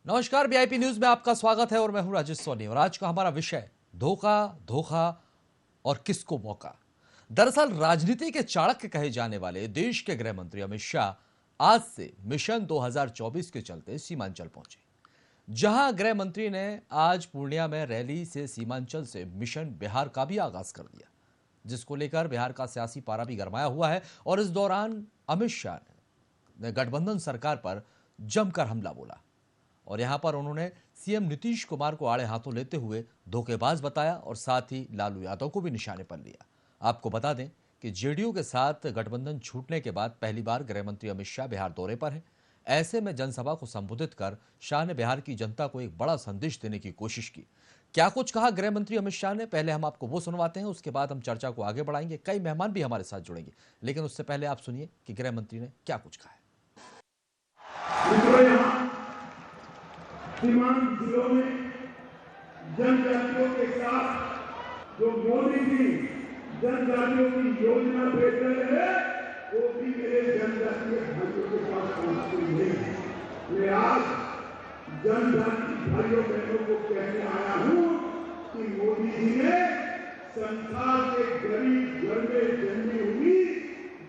नमस्कार, VIP news में आपका स्वागत है और मैं हूं राजेश सोनी। और आज का हमारा विषय धोखा, धोखा और किसको मौका। दरअसल राजनीति के चाणक्य कहे जाने वाले देश के गृह मंत्री अमित शाह आज से मिशन 2024 के चलते सीमांचल पहुंचे, जहां गृह मंत्री ने आज पूर्णिया में रैली से सीमांचल से मिशन बिहार का भी आगाज कर दिया, जिसको लेकर बिहार का सियासी पारा भी गरमाया हुआ है। और इस दौरान अमित शाह ने गठबंधन सरकार पर जमकर हमला बोला और यहां पर उन्होंने सीएम नीतीश कुमार को आड़े हाथों लेते हुए धोखेबाज बताया और साथ ही लालू यादव को भी निशाने पर लिया। आपको बता दें कि जेडीयू के साथ गठबंधन छूटने के बाद पहली बार गृह मंत्री अमित शाह बिहार दौरे पर हैं। ऐसे में जनसभा को संबोधित कर शाह ने बिहार की जनता को एक बड़ा संदेश देने की कोशिश की। क्या कुछ कहा गृह मंत्री अमित शाह ने, पहले हम आपको वो सुनवाते हैं, उसके बाद हम चर्चा को आगे बढ़ाएंगे। कई मेहमान भी हमारे साथ जुड़ेंगे, लेकिन उससे पहले आप सुनिए कि गृह मंत्री ने क्या कुछ कहा है। सीमांत जिलों में जनजातियों के साथ जो मोदी जी जनजातियों की योजना भेज रहे हैं, वो भी मेरे जनजातीय भाइयों के पास पहुंचती नहीं है। मैं आज जनजाति भाइयों बहनों को कहने आया हूं कि मोदी जी ने संसार के गरीब घर में जन्मी हुई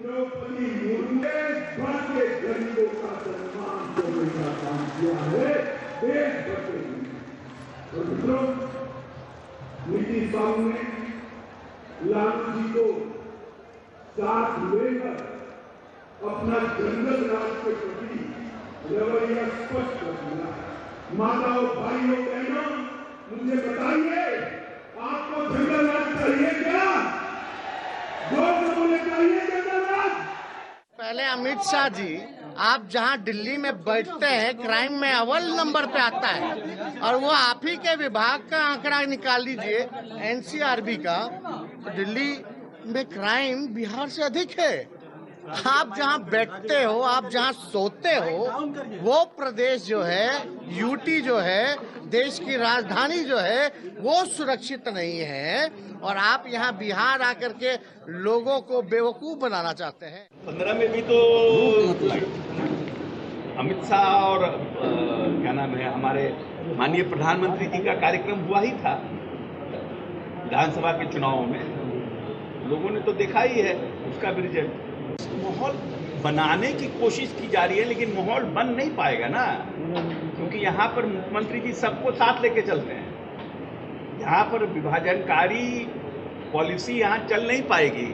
द्रौपदी मुर्मू ने भर के गरीबों का सम्मान करने का काम किया है। देश भर के और मित्रों, नीतीश बाबू ने लालू जी को साथ लेकर अपना जंगल राज के प्रति रवैया स्पष्ट कर दिया। माताओं, भाइयों, बहनों, मुझे बताइए, आपको जंगल राज चाहिए क्या? जोर से बोले, चाहिए जंगल राज? पहले अमित शाह जी, आप जहां दिल्ली में बैठते हैं, क्राइम में अव्वल नंबर पे आता है और वो आप ही के विभाग का आंकड़ा निकाल लीजिए एनसीआरबी का, तो दिल्ली में क्राइम बिहार से अधिक है। आप जहां बैठते हो, आप जहां सोते हो, वो प्रदेश जो है, यूटी जो है, देश की राजधानी जो है, वो सुरक्षित नहीं है और आप यहां बिहार आकर के लोगों को बेवकूफ बनाना चाहते हैं। 15 में भी तो अमित शाह और क्या नाम है, हमारे माननीय प्रधानमंत्री जी का कार्यक्रम हुआ ही था। विधानसभा के चुनावों में लोगों ने तो देखा ही है उसका भी रिजल्ट। माहौल बनाने की कोशिश की जा रही है, लेकिन माहौल बन नहीं पाएगा ना, क्योंकि यहाँ पर मुख्यमंत्री जी सबको साथ लेके चलते हैं। यहाँ पर विभाजनकारी पॉलिसी यहाँ चल नहीं पाएगी,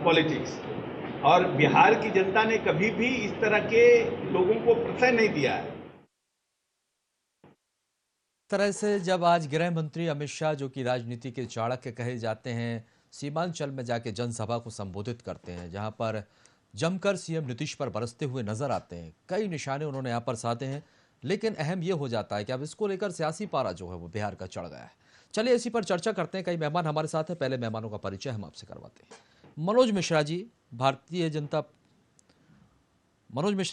पॉलिटिक्स। और बिहार की जनता ने कभी भी इस तरह के लोगों को प्रश्रय नहीं दिया है। तरह से जब आज गृह मंत्री अमित शाह, जो कि राजनीति के चाणक्य कहे जाते हैं, सीमांचल में जाके जनसभा को संबोधित करते हैं, जहां पर जमकर सीएम नीतीश पर बरसते हुए नजर आते हैं, कई निशाने उन्होंने यहां पर साधे हैं। लेकिन अहम यह हो जाता है कि अब इसको लेकर सियासी पारा जो है वो बिहार का चढ़ गया है। चलिए इसी पर चर्चा करते हैं। कई मेहमान हमारे साथ हैं, पहले मेहमानों का परिचय हम आपसे करवाते हैं। मनोज मिश्रा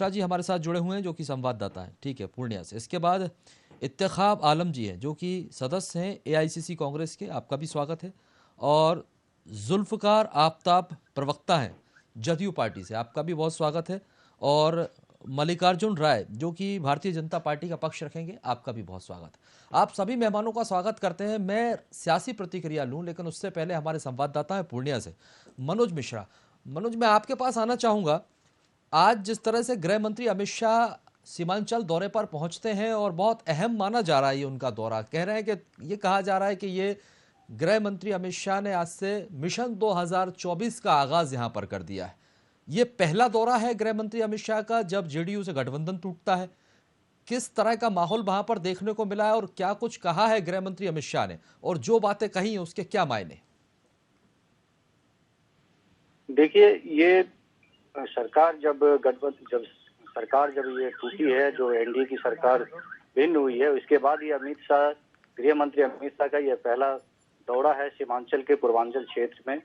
जी हमारे साथ जुड़े हुए हैं, जो कि संवाददाता हैं, ठीक है, पूर्णिया से। इसके बाद इत्तेखाब आलम जी हैं, जो कि सदस्य हैं एआईसीसी कांग्रेस के, आपका भी स्वागत है। और जुल्फकार आफ्ताब प्रवक्ता हैं जदयू पार्टी से, आपका भी बहुत स्वागत है। और मल्लिकार्जुन राय, जो कि भारतीय जनता पार्टी का पक्ष रखेंगे, आपका भी बहुत स्वागत है। आप सभी मेहमानों का स्वागत करते हैं। मैं सियासी प्रतिक्रिया लूं, लेकिन उससे पहले हमारे संवाददाता हैं पूर्णिया से मनोज मिश्रा। मनोज, मैं आपके पास आना चाहूंगा। आज जिस तरह से गृह मंत्री अमित शाह सीमांचल दौरे पर पहुंचते हैं और बहुत अहम माना जा रहा है ये उनका दौरा, कह रहे हैं कि ये कहा जा रहा है कि ये गृह मंत्री अमित शाह ने आज से मिशन 2024 का आगाज यहां पर कर दिया है। ये पहला दौरा है गृह मंत्री अमित शाह का जब जेडीयू से गठबंधन टूटता है। किस तरह का माहौल वहां पर देखने को मिला है और क्या कुछ कहा है गृह मंत्री अमित शाह ने, और जो बातें कही हैं उसके क्या मायने? देखिए, ये सरकार जब ये टूटी है, जो एनडीए की सरकार भिन्न हुई है, उसके बाद ये गृह मंत्री अमित शाह का यह पहला दौरा है सीमांचल के पूर्वांचल क्षेत्र में।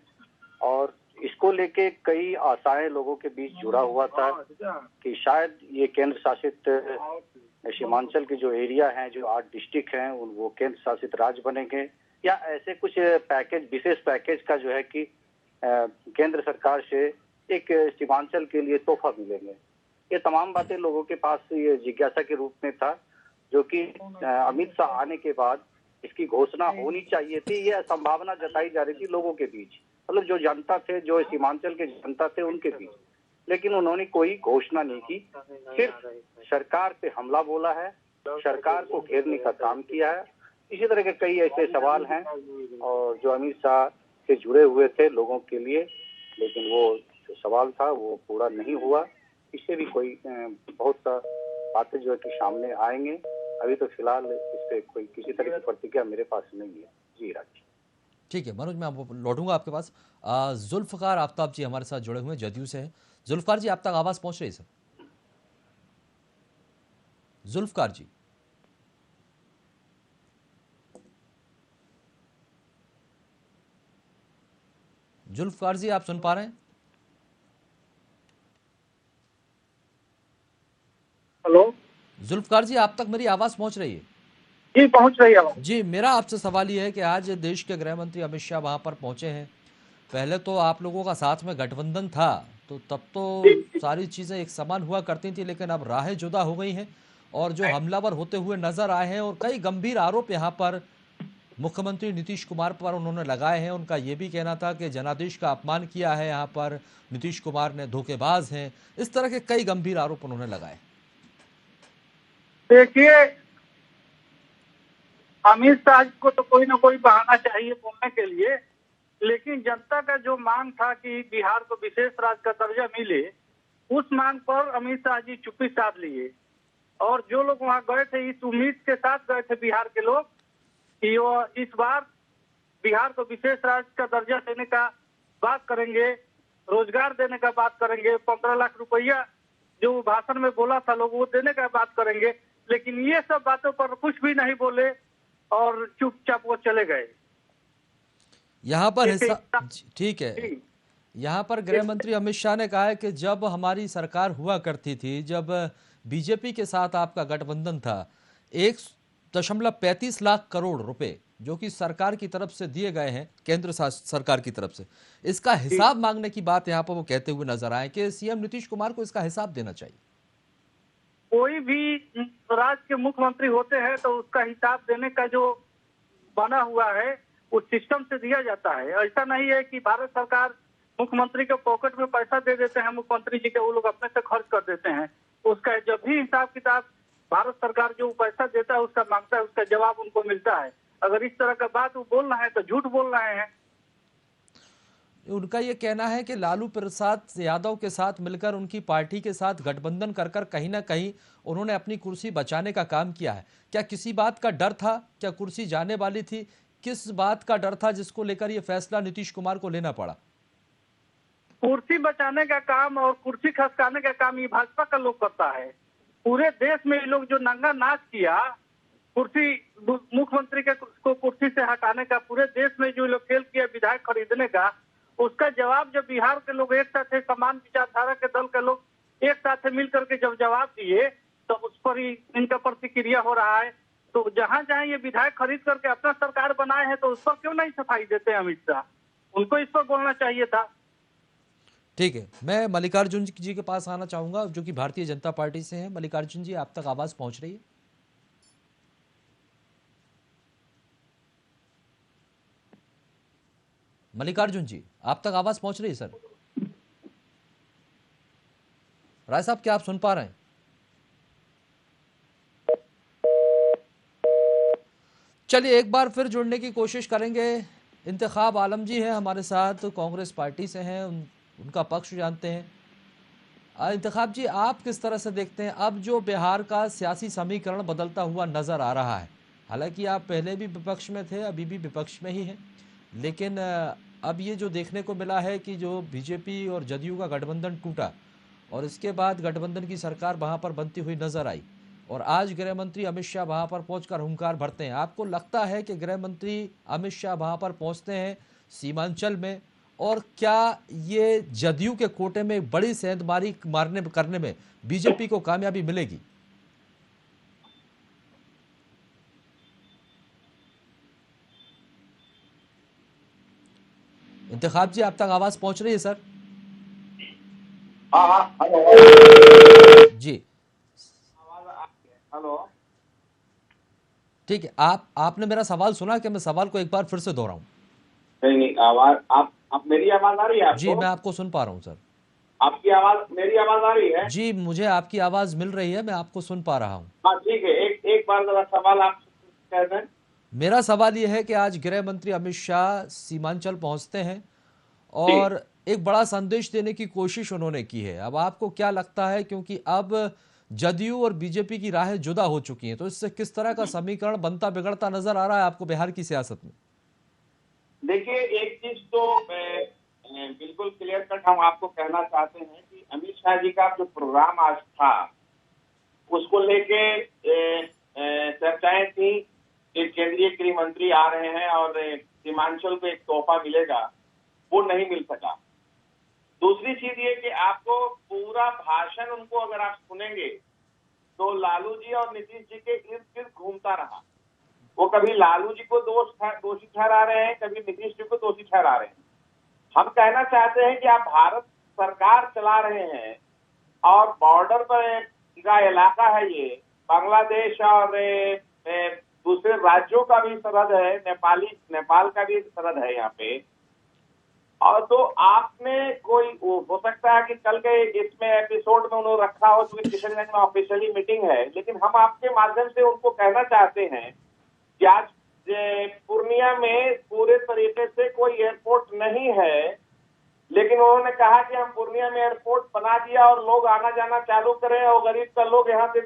और इसको लेके कई आशाएं लोगों के बीच जुड़ा हुआ था कि शायद ये केंद्र शासित सीमांचल के जो एरिया हैं, जो 8 डिस्ट्रिक्ट हैं, वो केंद्र शासित राज्य बनेंगे, या ऐसे कुछ विशेष पैकेज का जो है कि केंद्र सरकार से एक सीमांचल के लिए तोहफा मिलेंगे। ये तमाम बातें लोगों के पास ये जिज्ञासा के रूप में था। जो कि अमित शाह आने के बाद इसकी घोषणा होनी चाहिए थी। यह संभावना जताई जा रही थी लोगों के बीच, मतलब जो जनता थे, जो सीमांचल के जनता थे उनके बीच, लेकिन उन्होंने कोई घोषणा नहीं की। सिर्फ सरकार पे हमला बोला है, सरकार को घेरने का काम किया है। इसी तरह के कई ऐसे सवाल हैं और जो अमित शाह से जुड़े हुए थे लोगों के लिए, लेकिन वो जो सवाल था वो पूरा नहीं हुआ। इससे भी कोई बहुत सा बातें जो है कि सामने आएंगे। अभी तो फिलहाल इस पे कोई किसी तरह की प्रतिक्रिया मेरे पास नहीं है। जी राज। ठीक है मनोज, मैं आपको लौटूंगा आपके पास। जुल्फकार आफ्ताब जी हमारे साथ जुड़े हुए हैं, जदयू से हैं। जुल्फकार जी, आप तक आवाज पहुंच रही है सर? जुल्फकार जी, जुल्फकार जी, आप सुन पा रहे हैं? हेलो जुल्फकार जी, आप तक मेरी आवाज पहुंच रही है? जी, पहुंच रही है। जी, मेरा आपसे सवाल यह है कि आज देश के गृह मंत्री अमित शाह वहां पर पहुंचे हैं। पहले तो आप लोगों का साथ में गठबंधन था, तो तब तो सारी चीजें एक समान हुआ करती थी, लेकिन अब राहें जुदा हो गई हैं और जो हमलावर होते हुए नजर आए हैं और कई गंभीर आरोप यहाँ पर मुख्यमंत्री नीतीश कुमार पर उन्होंने लगाए हैं। उनका ये भी कहना था कि जनादेश का अपमान किया है यहाँ पर नीतीश कुमार ने, धोखेबाज हैं, इस तरह के कई गंभीर आरोप उन्होंने लगाए। देखिए, अमित शाह को तो कोई ना कोई बहाना चाहिए बोलने के लिए, लेकिन जनता का जो मांग था कि बिहार को विशेष राज्य का दर्जा मिले, उस मांग पर अमित शाह जी चुप्पी साध लिए। और जो लोग वहां गए थे इस उम्मीद के साथ गए थे बिहार के लोग कि वो इस बार बिहार को विशेष राज्य का दर्जा देने का बात करेंगे, रोजगार देने का बात करेंगे, 15 लाख रुपया जो भाषण में बोला था लोग वो देने का बात करेंगे, लेकिन ये सब बातों पर कुछ भी नहीं बोले और चुपचाप वो चले गए। यहाँ पर हिस्सा, ठीक है, यहाँ पर गृह मंत्री अमित शाह ने कहा है कि जब हमारी सरकार हुआ करती थी, जब बीजेपी के साथ आपका गठबंधन था, 1.35 लाख करोड़ रुपए जो कि सरकार की तरफ से दिए गए हैं, केंद्र सरकार की तरफ से, इसका हिसाब मांगने की बात यहाँ पर वो कहते हुए नजर आए कि सीएम नीतीश कुमार को इसका हिसाब देना चाहिए। कोई भी राज्य के मुख्यमंत्री होते हैं तो उसका हिसाब देने का जो बना हुआ है उस सिस्टम से दिया जाता है। ऐसा नहीं है कि भारत सरकार मुख्यमंत्री के पॉकेट में पैसा दे देते हैं मुख्यमंत्री जी के, वो लोग अपने से खर्च कर देते हैं। उसका जब भी हिसाब किताब भारत सरकार जो पैसा देता है उसका मांगता है, उसका जवाब उनको मिलता है। अगर इस तरह का बात वो बोल रहे हैं तो झूठ बोल रहे हैं। उनका ये कहना है कि लालू प्रसाद यादव के साथ मिलकर उनकी पार्टी के साथ गठबंधन कर कर कहीं ना कहीं उन्होंने अपनी कुर्सी बचाने का काम किया है। क्या किसी बात का डर था? क्या कुर्सी जाने वाली थी? किस बात का डर था जिसको लेकर ये फैसला नीतीश कुमार को लेना पड़ा? कुर्सी बचाने का काम और कुर्सी खसकाने का काम ये भाजपा का लोग करता है। पूरे देश में ये लोग जो नंगा नाच किया कुर्सी मुख्यमंत्री के को कुर्सी से हटाने का, पूरे देश में जो लोग खेल किया विधायक खरीदने का, उसका जवाब जब बिहार के लोग एक साथ समान विचारधारा के दल के लोग एक साथ मिल करके जब जवाब दिए तो उस पर ही इनका प्रतिक्रिया हो रहा है। तो जहां जहां ये विधायक खरीद करके अपना सरकार बनाए हैं तो उस पर क्यों नहीं सफाई देते हैं अमित शाह? उनको इस पर बोलना चाहिए था। ठीक है, मैं मल्लिकार्जुन जी के पास आना चाहूंगा जो कि भारतीय जनता पार्टी से हैं। मल्लिकार्जुन जी, आप तक आवाज पहुंच रही है? मल्लिकार्जुन जी, आप तक आवाज पहुंच रही है सर? राय साहब, क्या आप सुन पा रहे हैं? चलिए एक बार फिर जुड़ने की कोशिश करेंगे। इंतखाब आलम जी हैं हमारे साथ, कांग्रेस पार्टी से हैं, उनका पक्ष जानते हैं। इंतखाब जी, आप किस तरह से देखते हैं अब जो बिहार का सियासी समीकरण बदलता हुआ नजर आ रहा है? हालांकि आप पहले भी विपक्ष में थे, अभी भी विपक्ष में ही हैं, लेकिन अब ये जो देखने को मिला है कि जो बीजेपी और जदयू का गठबंधन टूटा और इसके बाद गठबंधन की सरकार वहाँ पर बनती हुई नजर आई और आज गृह मंत्री अमित शाह वहाँ पर पहुंचकर हुंकार भरते हैं। आपको लगता है कि गृह मंत्री अमित शाह वहाँ पर पहुँचते हैं सीमांचल में, और क्या ये जदयू के कोटे में बड़ी सेंधमारी करने में बीजेपी को कामयाबी मिलेगी? इंतखाब जी, आप तक आवाज पहुंच रही है सर? हाँ, जी, हेलो। ठीक है, आपने मेरा सवाल सुना कि मैं सवाल को एक बार फिर से दोहराऊं? नहीं नहीं, आवाज आप मेरी आवाज आ रही है जी, आपको? मैं आपको सुन पा रहा हूं सर। आपकी आवाज, मेरी आवाज आ रही है? जी, मुझे आपकी आवाज मिल रही है, मैं आपको सुन पा रहा हूं। हाँ ठीक है, एक एक बार जरा सवाल आप कह दें। मेरा सवाल यह है कि आज गृह मंत्री अमित शाह सीमांचल पहुंचते हैं जी। और एक बड़ा संदेश देने की कोशिश उन्होंने की है। अब आपको क्या लगता है, क्योंकि अब जदयू और बीजेपी की राहें जुदा हो चुकी हैं, तो इससे किस तरह का समीकरण बनता बिगड़ता नजर आ रहा है आपको बिहार की सियासत में? देखिए, एक चीज तो बिल्कुल क्लियर कट हम आपको कहना चाहते हैं कि अमित शाह जी का जो प्रोग्राम आज था, उसको लेके चर्चाएं थी कि केंद्रीय गृह मंत्री आ रहे हैं और सीमांचल को एक तोहफा मिलेगा, वो नहीं मिल सका। दूसरी चीज ये कि आपको पूरा भाषण उनको अगर आप सुनेंगे तो लालू जी और नीतीश जी के इर्द गिर्द घूमता रहा। वो कभी लालू जी को दोषी ठहरा रहे हैं, कभी नीतीश जी को दोषी ठहरा रहे हैं। हम कहना चाहते हैं कि आप भारत सरकार चला रहे हैं और बॉर्डर पर का इलाका है, ये बांग्लादेश और दूसरे राज्यों का भी सरहद है, नेपाल का भी सरहद है यहाँ पे। और तो आपने कोई हो सकता है कि कल के इसमें एपिसोड में उन्होंने रखा हो, क्योंकि किशनगंज में ऑफिशियली मीटिंग है, लेकिन हम आपके माध्यम से उनको कहना चाहते हैं कि आज पूर्णिया में पूरे तरीके से कोई एयरपोर्ट नहीं है, लेकिन उन्होंने कहा कि हम पूर्णिया में एयरपोर्ट बना दिया और लोग आना जाना चालू करें और गरीब का लोग यहाँ से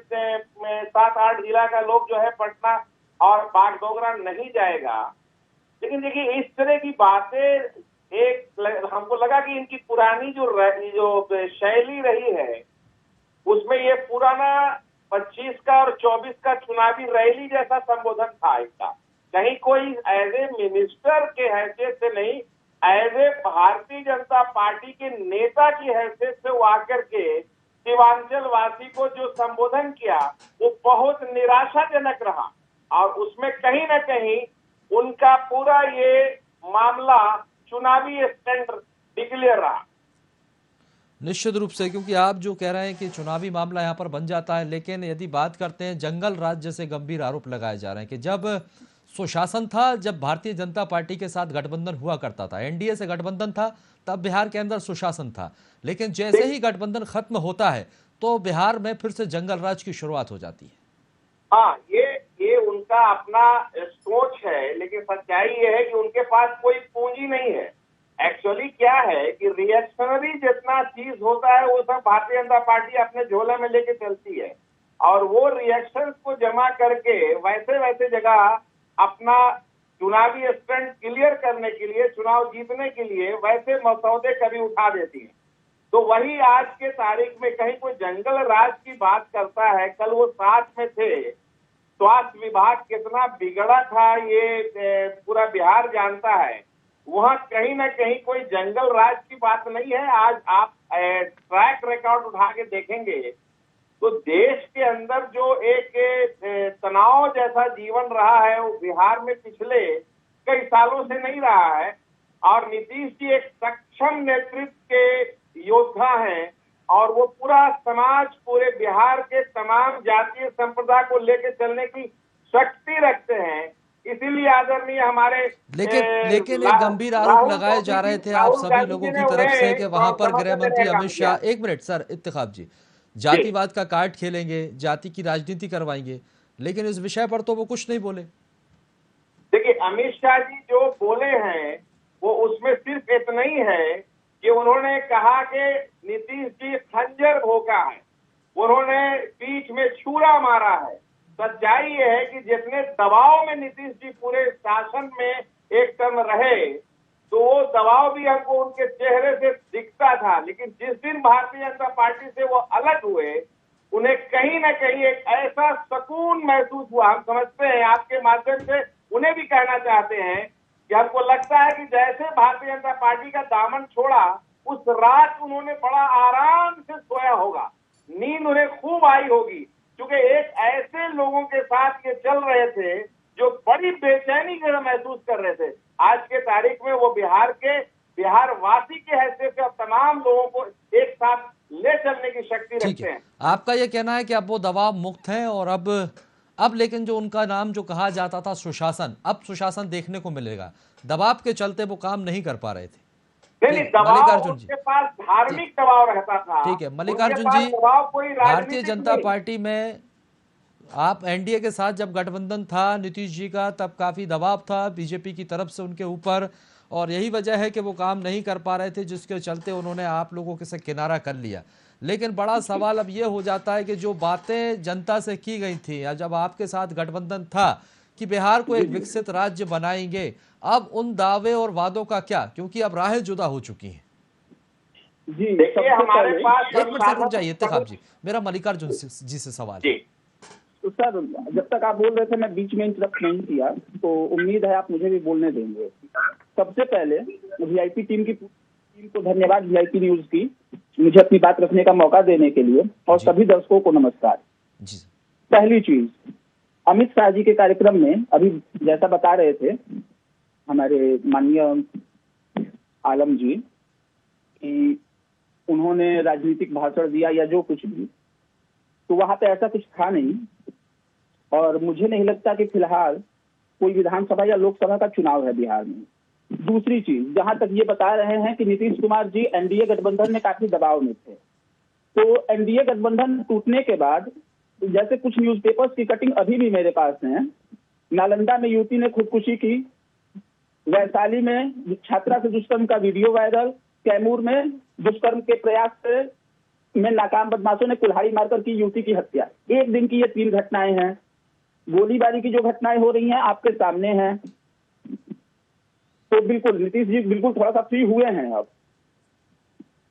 7-8 जिला का लोग जो है पटना और बागडोगरा नहीं जाएगा। लेकिन देखिए, इस तरह की बातें हमको लगा कि इनकी पुरानी जो शैली रही है, उसमें ये पुराना 25 का और 24 का चुनावी रैली जैसा संबोधन था इनका। कहीं कोई एज ए मिनिस्टर के हैसियत से नहीं, as a Bharatiya Janata party के नेता की हैसियत से वो आकर के सीमांचल वासी को जो संबोधन किया, वो बहुत निराशाजनक रहा। और उसमें कहीं ना कहीं उनका पूरा ये मामला चुनावी स्टंट डिक्लेयर रहा। निश्चित रूप से, क्योंकि आप जो कह रहे हैं कि चुनावी मामला यहाँ पर बन जाता है, लेकिन यदि बात करते हैं जंगल राज जैसे गंभीर आरोप लगाए जा रहे हैं कि जब सुशासन था, जब भारतीय जनता पार्टी के साथ गठबंधन हुआ करता था, एनडीए से गठबंधन था, तब बिहार के अंदर सुशासन था, लेकिन जैसे ही गठबंधन खत्म होता है तो बिहार में फिर से जंगल राज की शुरुआत हो जाती है। हाँ, ये उनका अपना सोच है, लेकिन सच्चाई ये है कि उनके पास कोई पूंजी नहीं है। एक्चुअली क्या है कि रिएक्शनरी जितना चीज होता है वो सब भारतीय जनता पार्टी अपने झोले में लेके चलती है, और वो रिएक्शन को जमा करके वैसे वैसे जगह अपना चुनावी स्टंट क्लियर करने के लिए, चुनाव जीतने के लिए वैसे मसौदे कभी उठा देती है। तो वही आज के तारीख में कहीं कोई जंगल राज की बात करता है। कल वो साथ में थे, स्वास्थ्य विभाग कितना बिगड़ा था ये पूरा बिहार जानता है। वहाँ कहीं ना कहीं कोई जंगल राज की बात नहीं है। आज आप ट्रैक रिकॉर्ड उठा के देखेंगे तो देश के अंदर जो एक तनाव जैसा जीवन रहा है, वो बिहार में पिछले कई सालों से नहीं रहा है। और नीतीश जी एक सक्षम नेतृत्व के योद्धा हैं और वो पूरा समाज, पूरे बिहार के तमाम जातीय संप्रदाय को लेकर चलने की शक्ति रखते हैं। इसीलिए आदरणीय हमारे लेकिन एक गंभीर आरोप लगाए जा रहे थे आप सभी लोगों की तरफ से कि वहां पर गृह मंत्री अमित शाह, एक मिनट सर इत्तेखाब जी, जातिवाद का कार्ड खेलेंगे, जाति की राजनीति करवाएंगे, लेकिन इस विषय पर तो वो कुछ नहीं बोले। देखिए, अमित शाह जी जो बोले हैं वो उसमें सिर्फ इतना ही है कि उन्होंने कहा कि नीतीश जी खंजर भोंका है, उन्होंने पीठ में छुरा मारा है। सच्चाई ये है कि जितने दबाव में नीतीश जी पूरे शासन में एक टर्म रहे, तो वो दबाव भी हमको उनके चेहरे से दिखता था। लेकिन जिस दिन भारतीय जनता पार्टी से वो अलग हुए, उन्हें कहीं ना कहीं एक ऐसा सुकून महसूस हुआ। हम समझते हैं, आपके माध्यम से उन्हें भी कहना चाहते हैं कि हमको लगता है कि जैसे भारतीय जनता पार्टी का दामन छोड़ा, उस रात उन्होंने बड़ा आराम से सोया होगा, नींद उन्हें खूब आई होगी, क्योंकि एक ऐसे लोगों के साथ ये चल रहे थे जो बड़ी बेचैनी महसूस कर रहे थे। आज के तारीख में वो बिहार वासी के हैसियत से तमाम लोगों को एक साथ ले चलने की शक्ति रखते हैं। आपका ये कहना है कि अब वो दबाव मुक्त हैं और अब अब लेकिन जो उनका नाम जो कहा जाता था सुशासन, अब सुशासन देखने को मिलेगा। दबाव के चलते वो काम नहीं कर पा रहे थे। नहीं, दबाव मल्लिकार्जुन जी, उनके पास धार्मिक दबाव रहता था। ठीक है। उनके मल्लिकार्जुन पास जी, दबाव कोई भारतीय राजनीतिक जनता नहीं। पार्टी में आप एनडीए के साथ जब गठबंधन था नीतीश जी का, तब काफी दबाव था बीजेपी की तरफ से उनके ऊपर, और यही वजह है कि वो काम नहीं कर पा रहे थे, जिसके चलते उन्होंने आप लोगों के से किनारा कर लिया। लेकिन बड़ा सवाल अब ये हो जाता है कि जो बातें जनता से की गई थी या जब आपके साथ गठबंधन था कि बिहार को एक विकसित राज्य बनाएंगे, अब उन दावे और वादों का क्या, क्योंकि अब राहें जुदा हो चुकी हैं। जी देखिए, हमारे पास एक मिनट रुक जाइए इत्तेखाब जी, मेरा मल्लिकार्जुन जी से सवाल है। जी, तो सर, जब तक आप बोल रहे थे मैं बीच में इंटरप्ट नहीं किया, तो उम्मीद है आप मुझे भी बोलने देंगे। सबसे पहले वीआईपी टीम को धन्यवाद, वीआईपी न्यूज की, मुझे अपनी बात रखने का मौका देने के लिए, और सभी दर्शकों को नमस्कार जी। पहली चीज, अमित शाह जी के कार्यक्रम में अभी जैसा बता रहे थे हमारे माननीय आलम जी कि उन्होंने राजनीतिक भाषण दिया या जो कुछ भी, तो वहां पे ऐसा कुछ था नहीं। और मुझे नहीं लगता कि फिलहाल कोई विधानसभा या लोकसभा का चुनाव है बिहार में। दूसरी चीज, जहां तक ये बता रहे हैं कि नीतीश कुमार जी एनडीए गठबंधन में काफी दबाव में थे, तो एनडीए गठबंधन टूटने के बाद जैसे कुछ न्यूज़पेपर्स की कटिंग अभी भी मेरे पास है, नालंदा में युवती ने खुदकुशी की, वैशाली में छात्रा से दुष्कर्म का वीडियो वायरल, कैमूर में दुष्कर्म के प्रयास से में नाकाम बदमाशों ने कुल्हाड़ी मारकर की युवती की हत्या। एक दिन की ये 3 घटनाएं हैं। गोलीबारी की जो घटनाएं हो रही हैं आपके सामने हैं। तो बिल्कुल नीतीश जी बिल्कुल थोड़ा सा फ्री हुए हैं अब।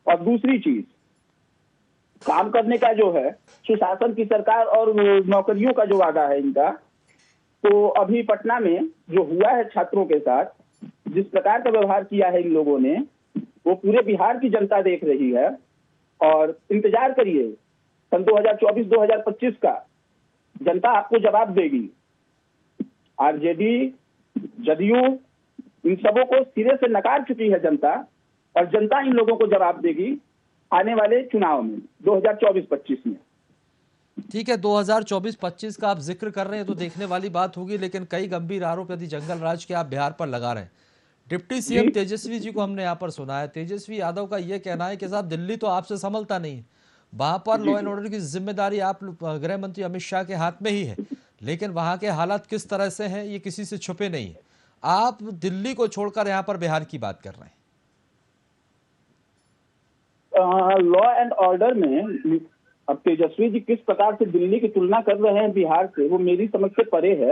और दूसरी चीज, काम करने का जो है, सुशासन की सरकार और नौकरियों का जो वादा है इनका, तो अभी पटना में जो हुआ है छात्रों के साथ, जिस प्रकार का व्यवहार किया है इन लोगों ने, वो पूरे बिहार की जनता देख रही है। और इंतजार करिए, सन 2024-2025 का जनता आपको जवाब देगी। आरजेडी, जदयू, इन सबों को सिरे से नकार चुकी है जनता, और जनता इन लोगों को जवाब देगी आने वाले चुनाव में 2024-25 में। ठीक है, 2024-25 का आप जिक्र कर रहे हैं तो देखने वाली बात होगी, लेकिन कई गंभीर आरोप यदि जंगल राज के आप बिहार पर लगा रहे हैं। डिप्टी सीएम तेजस्वी जी को हमने यहाँ पर सुना है, तेजस्वी यादव का ये कहना है कि साहब दिल्ली तो आपसे संभलता नहीं है, वहां पर लॉ एंड ऑर्डर की जिम्मेदारी आप गृह मंत्री अमित शाह के हाथ में ही है, लेकिन वहां के हालात किस तरह से हैं ये किसी से छुपे नहीं है। आप दिल्ली को छोड़कर यहाँ पर बिहार की बात कर रहे हैं। लॉ एंड ऑर्डर में अब तेजस्वी जी किस प्रकार से दिल्ली की तुलना कर रहे हैं बिहार से, वो मेरी समझ से परे है।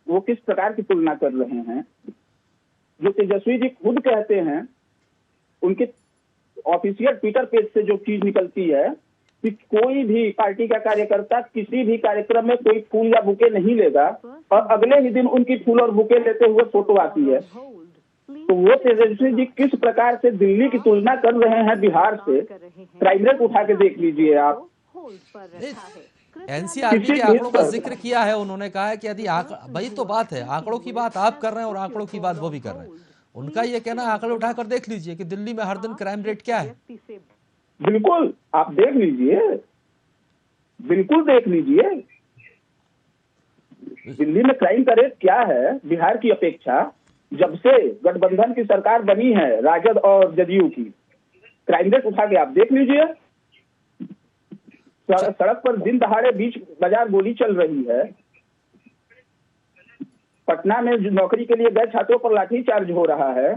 वो किस प्रकार की तुलना कर रहे हैं, जो तेजस्वी जी खुद कहते हैं, उनके ऑफिशियल ट्विटर पेज से जो चीज निकलती है कि कोई भी पार्टी का कार्यकर्ता किसी भी कार्यक्रम में कोई फूल या बुके नहीं लेगा, और अगले ही दिन उनकी फूल और बुके लेते हुए फोटो आती है। तो वो तेजस्वी जी किस प्रकार से दिल्ली की तुलना कर रहे हैं बिहार से, क्राइम रेट उठा के देख लीजिए आप। एनसीआरबी के आंकड़ों का जिक्र किया है, उन्होंने कहा है कि यदि वही तो बात है, आंकड़ों की बात आप कर रहे हैं और आंकड़ों की बात वो भी कर रहे हैं। उनका ये कहना है आंकड़े उठाकर देख लीजिए कि दिल्ली में हर दिन क्राइम रेट क्या है। बिल्कुल आप देख लीजिए, बिल्कुल देख लीजिए दिल्ली में क्राइम का रेट क्या है बिहार की अपेक्षा। जब से गठबंधन की सरकार बनी है राजद और जदयू की, क्राइम रेट उठा के आप देख लीजिए। सड़क पर दिन दहाड़े बीच बाजार गोली चल रही है। पटना में नौकरी के लिए गए छात्रों पर लाठीचार्ज हो रहा है।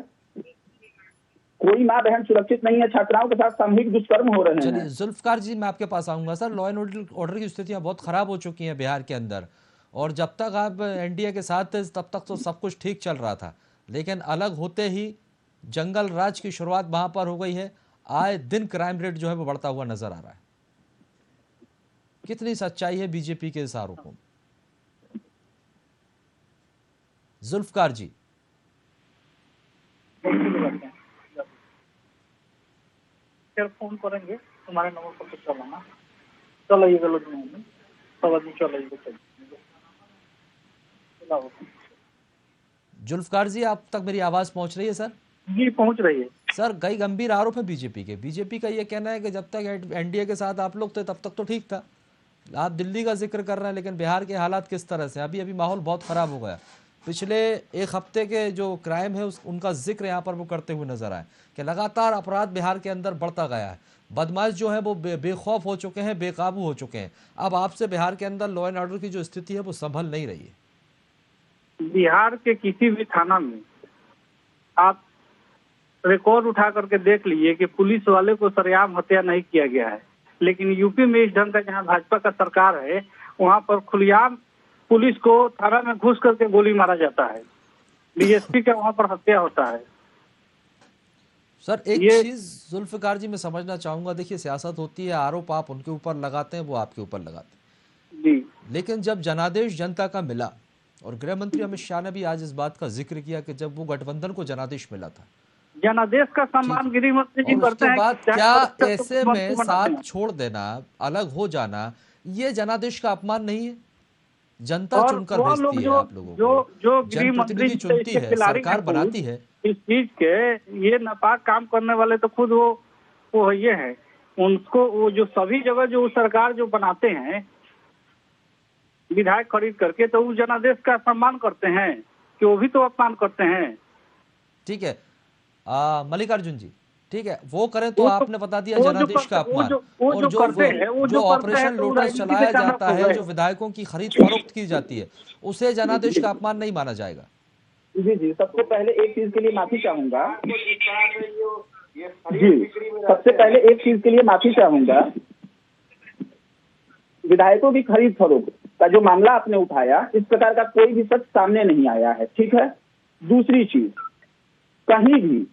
कोई माँ बहन सुरक्षित नहीं है, छात्राओं के साथ सामूहिक दुष्कर्म हो रहे हैं। जुल्फकार जी, मैं आपके पास आऊंगा सर। लॉ एंड ऑर्डर की स्थितियां बहुत खराब हो चुकी हैं बिहार के अंदर, और जब तक आप एनडीए के साथ थे तब तक तो सब कुछ ठीक चल रहा था, लेकिन अलग होते ही जंगल राज की शुरुआत वहां पर हो गई है। आए दिन क्राइम रेट जो है वो बढ़ता हुआ नजर आ रहा है। कितनी सच्चाई है बीजेपी के इस आरोपों में? जुल्फकार जी, फिर फोन करेंगे तुम्हारे नंबर पर, तो चलाना चलाइएगा लोग में सब आदमी चलाइएगा। जुल्फकार जी, आप तक मेरी आवाज पहुंच रही है सर? जी पहुंच रही है सर। कई गंभीर आरोप है बीजेपी के। बीजेपी का यह कहना है कि जब तक एनडीए के साथ आप लोग थे तब तक तो ठीक था, आप दिल्ली का जिक्र कर रहे हैं, लेकिन बिहार के हालात किस तरह से? अभी अभी माहौल बहुत खराब हो गया। पिछले एक हफ्ते के जो क्राइम है उनका जिक्र यहाँ पर वो करते हुए नजर आए कि लगातार अपराध बिहार के अंदर बढ़ता गया है। बदमाश जो है वो बेखौफ हो चुके हैं, बेकाबू हो चुके हैं। अब आपसे बिहार के अंदर लॉ एंड ऑर्डर की जो स्थिति है वो संभल नहीं रही है। बिहार के किसी भी थाना में आप रिकॉर्ड उठा करके देख लीजिए कि पुलिस वाले को सरेआम हत्या नहीं किया गया है, लेकिन यूपी में इस ढंग का जहाँ भाजपा का सरकार है वहाँ पर खुलेआम पुलिस को थाना में घुस करके गोली मारा जाता है, डीएसपी का वहाँ पर हत्या होता है। सर एक चीज जुल्फिकार जी मैं समझना चाहूंगा, देखिए सियासत होती है, आरोप आप उनके ऊपर लगाते हैं, वो आपके ऊपर लगाते हैं जी, लेकिन जब जनादेश जनता का मिला, और गृह मंत्री अमित शाह ने भी आज इस बात का जिक्र किया कि जब वो गठबंधन को जनादेश मिला था, जनादेश का सम्मान गृह मंत्री जी और करते उसके हैं। बाद चाहे क्या पदस्थ ऐसे मुख्यमंत्री में बनाते हैं। साथ छोड़ देना, अलग हो जाना, ये जनादेश का अपमान नहीं है? जनता और चुनकर वो लोग भेजती है जो आप लोगों जो को, जो गृह मंत्री जनप्रतिनिधि चुनती है, खिलाड़ी सरकार हैं बनाती है। इस चीज के, ये नापाक काम करने वाले तो खुद वो ये है। उनको वो जो सभी जगह जो सरकार जो बनाते हैं विधायक खरीद करके, तो वो जनादेश का सम्मान करते हैं कि वो भी तो अपमान करते हैं। ठीक है मल्लिकार्जुन जी, ठीक है, वो करें तो वो आपने बता दिया वो जो जनादेश का करते- वो अपमान। जो- वो और जो जो करते हैं, वो जो जो करते ऑपरेशन हैं तो लोटस राजनीति चलाया के चाणक्य जाता हो है, गए। जो विधायकों की खरीद फरोख्त की जाती है, उसे जनादेश का अपमान नहीं माना जाएगा? जी जी, सबसे पहले एक चीज के लिए माफी चाहूंगा। ये जी, सबसे पहले एक चीज के लिए माफी चाहूंगा। विधायकों की खरीद फरोख्त का जो मामला आपने उठाया, इस प्रकार का कोई भी सच सामने नहीं आया है, ठीक है। दूसरी चीज, कहीं भी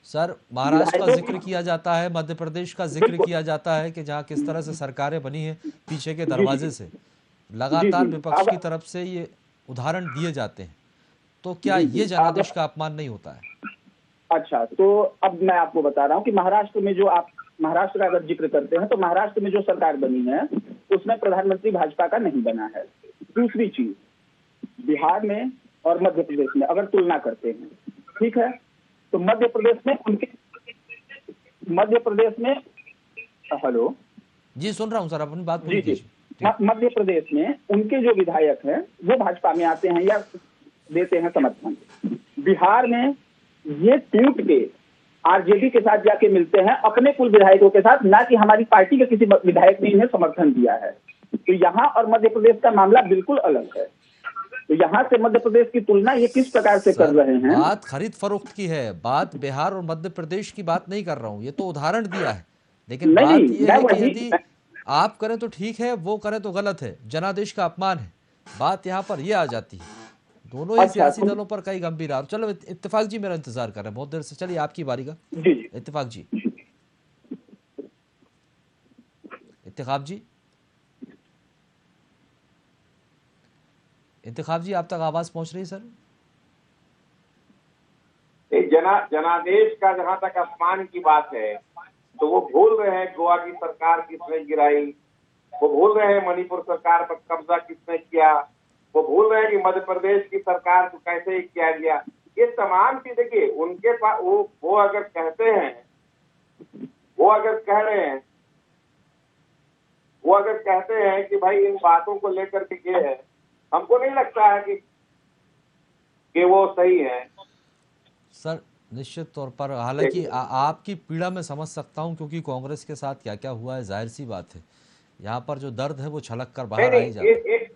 सर महाराष्ट्र का जिक्र किया जाता है, मध्य प्रदेश का जिक्र किया जाता है कि जहाँ किस तरह से सरकारें बनी हैं पीछे के दरवाजे से, लगातार जी, विपक्ष की तरफ से ये उदाहरण दिए जाते हैं, तो क्या ये जनादेश का अपमान नहीं होता है? अच्छा, तो अब मैं आपको बता रहा हूँ कि महाराष्ट्र में जो आप महाराष्ट्र का अगर जिक्र करते हैं तो महाराष्ट्र में जो सरकार बनी है उसमें प्रधानमंत्री भाजपा का नहीं बना है। दूसरी चीज, बिहार में और मध्य प्रदेश में अगर तुलना करते हैं, ठीक है, तो मध्य प्रदेश में हेलो जी सुन रहा हूँ सर, अपनी बात जी पूरी जी, कीजिए। मध्य प्रदेश में उनके जो विधायक हैं वो भाजपा में आते हैं या देते हैं समर्थन। बिहार में ये टूट के आरजेडी के साथ जाके मिलते हैं अपने कुल विधायकों के साथ, ना कि हमारी पार्टी के किसी विधायक ने इन्हें समर्थन दिया है। तो यहाँ और मध्य प्रदेश का मामला बिल्कुल अलग है। तो यहाँ से मध्य प्रदेश की तुलना ये किस प्रकार से कर रहे हैं? बात खरीद फरोख्त की है, बात बिहार और मध्य प्रदेश की बात नहीं कर रहा हूँ, ये तो उदाहरण दिया है, लेकिन नहीं, बात ये मैं है कि वही- यदि आप करें तो ठीक है, वो करें तो गलत है, जनादेश का अपमान है, बात यहाँ पर ये आ जाती है। दोनों ही अच्छा, सियासी तो- दलों पर कई गंभीर आरोप। चलो इत्तेफाक जी मेरा इंतजार कर रहे हैं बहुत देर से, चलिए आपकी बारी का। जी जी, इत्तेफाक जी, इत्तेफाक जी, इत्तेफाक जी, आप तक आवाज पहुंच रही है सर? जनादेश का जहां तक अपमान की बात है तो वो भूल रहे हैं गोवा की सरकार किसने गिराई, वो भूल रहे हैं मणिपुर सरकार पर कब्जा किसने किया, वो भूल रहे हैं कि मध्य प्रदेश की सरकार को कैसे किया गया। ये तमाम चीज देखिए उनके पास, वो अगर कहते हैं, वो अगर कह रहे हैं, वो अगर कहते हैं कि भाई इन बातों को लेकर के ये है, हमको नहीं लगता है कि वो सही है। सर निश्चित तौर पर, हालांकि आपकी पीड़ा मैं समझ सकता हूं, क्योंकि कांग्रेस के साथ क्या क्या हुआ है, जाहिर सी बात है, यहाँ पर जो दर्द है वो छलक कर बाहर आ ही जाता है।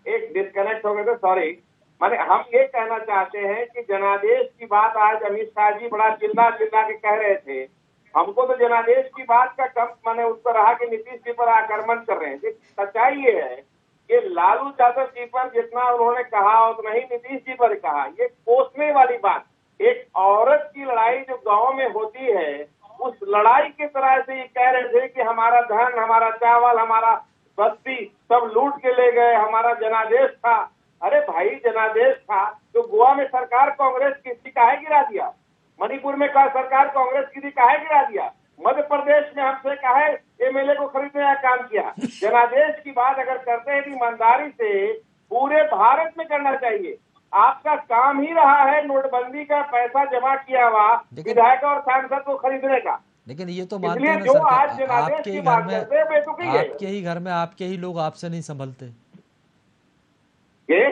एक डिस्कनेक्ट हो गया था, सॉरी। माने हम ये कहना चाहते हैं कि जनादेश की बात आज अमित शाह जी बड़ा चिल्ला चिल्ला के कह रहे थे, हमको तो जनादेश की बात का कम माने उस पर रहा कि नीतीश जी पर आक्रमण कर रहे हैं। सच्चाई ये है कि लालू यादव जी पर जितना उन्होंने कहा उतना ही नीतीश जी पर कहा। ये कोसने वाली बात, एक औरत की लड़ाई जो गांव में होती है, उस लड़ाई की तरह से ये कह रहे थे कि हमारा धन, हमारा चावल, हमारा बस्ती सब लूट के ले गए, हमारा जनादेश था। अरे भाई जनादेश था तो गोवा में सरकार कांग्रेस की थी, काहे गिरा दिया? मणिपुर में सरकार कांग्रेस की थी, काहे गिरा दिया? मध्य प्रदेश में हमसे काहे एमएलए को खरीदने का काम किया? जनादेश की बात अगर करते हैं तो ईमानदारी से पूरे भारत में करना चाहिए। आपका काम ही रहा है नोटबंदी का पैसा जमा किया हुआ विधायक और सांसद को खरीदने का। लेकिन ये तो मानते इसलिए हैं ना जो सरकार, आज जनादेश आपके की ही घर बात में, करते हैं बेतुकी है आपके ही घर में आपके ही लोग आपसे नहीं संभलते ये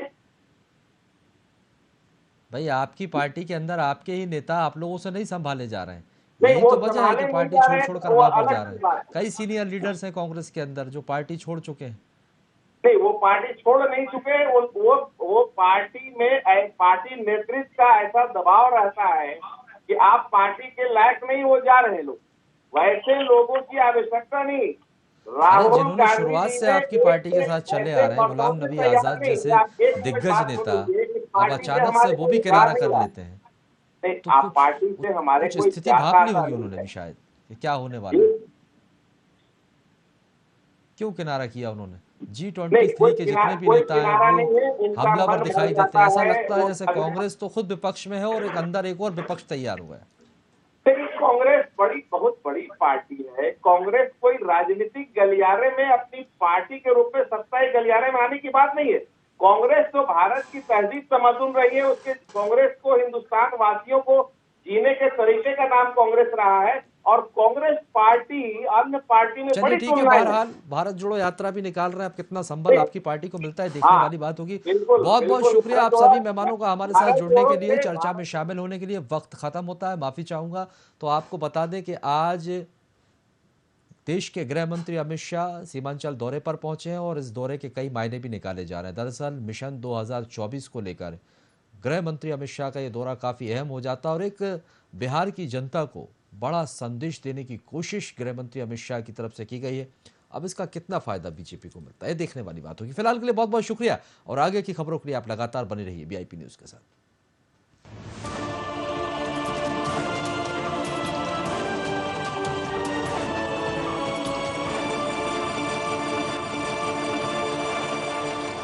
भाई। आपकी पार्टी के अंदर आपके ही नेता आप लोगों से नहीं संभाले जा रहे हैं। नहीं, यही वो तो वजह है कि संभाले नहीं पार्टी जा छोड़ रहे छोड़ हैं, कर वो वहां पर अलग जा रहे की हैं। बात है। कई सीनियर लीडर्स हैं कांग्रेस के अंदर जो पार्टी छोड़ चुके हैं। नहीं, वो पार्टी छोड़ नहीं चुके, वो पार्टी में पार्टी नेतृत्व का ऐसा दबाव रहता है कि आप पार्टी के लायक नहीं हो जा रहे लोग। वैसे लोगों की आवश्यकता नहीं। अरे राहुल जिन्होंने गांधी शुरुआत जी से ने आपकी पार्टी के साथ चले आ ऐसे रहे हैं, मर्दों गुलाम से नबी तैयार आजाद नहीं, जैसे आप एक मिनट दिग्गज बात नेता, सुनिए कि अब पार्टी से अचानक से हमारे वो कोई भी जा किनारा नहीं कर रहा। लेते हैं। नहीं, तो आप पार्टी से हमारे कुछ कोई स्थिति जाता भांप ली आता होगी नहीं उन्होंने है। भी शायद कि क्या होने वाला है। क्यों किनारा किया उन्होंने? नहीं, G23 के जितने भी कोई नेता हैं किनारा वो नहीं है, इनका हमलावर मन दिखाई बन देते जाता हैं। ऐसा है, लगता है वो जैसे अगले कांग्रेस तो खुद विपक्ष में है और एक अंदर एक और विपक्ष तैयार हुआ है। लेकिन कांग्रेस बहुत बड़ी पार्टी है। कांग्रेस कोई राजनीतिक गलियारे में अपनी पार्टी के रूप में सत्ताई गलियारे में आने की बात नहीं है। कांग्रेस तो भारत की तहजीब तमद्दुन रही है, उसके कांग्रेस को हिंदुस्तान वासियों को जीने के तरीके का नाम कांग्रेस रहा है। और कांग्रेस पार्टी अन्य पार्टी में चलिए बड़ी ठीक है, तुलनाएं हैं। बहरहाल भारत जोड़ो यात्रा भी निकाल रहे हैं। अब कितना संबल आपकी पार्टी को मिलता है देखने हाँ, वाली बात होगी। बिल्कुल बहुत बहुत बिल्कुल। शुक्रिया आप सभी मेहमानों का हमारे साथ भारत जुड़ने जोड़ो के लिए, से चर्चा में शामिल होने के लिए। वक्त खत्म होता है, माफी चाहूंगा। तो आपको बता दें कि आज देश के गृह मंत्री अमित शाह सीमांचल दौरे पर पहुंचे हैं और इस दौरे के कई मायने भी निकाले जा रहे हैं। दरअसल मिशन 2024 को लेकर गृह मंत्री अमित शाह का ये दौरा काफ़ी अहम हो जाता है और एक बिहार की जनता को बड़ा संदेश देने की कोशिश गृह मंत्री अमित शाह की तरफ से की गई है। अब इसका कितना फायदा बीजेपी को मिलता है, देखने वाली बात होगी। फिलहाल के लिए बहुत बहुत शुक्रिया और आगे की खबरों के लिए आप लगातार बने रहिए VIP न्यूज़ के साथ।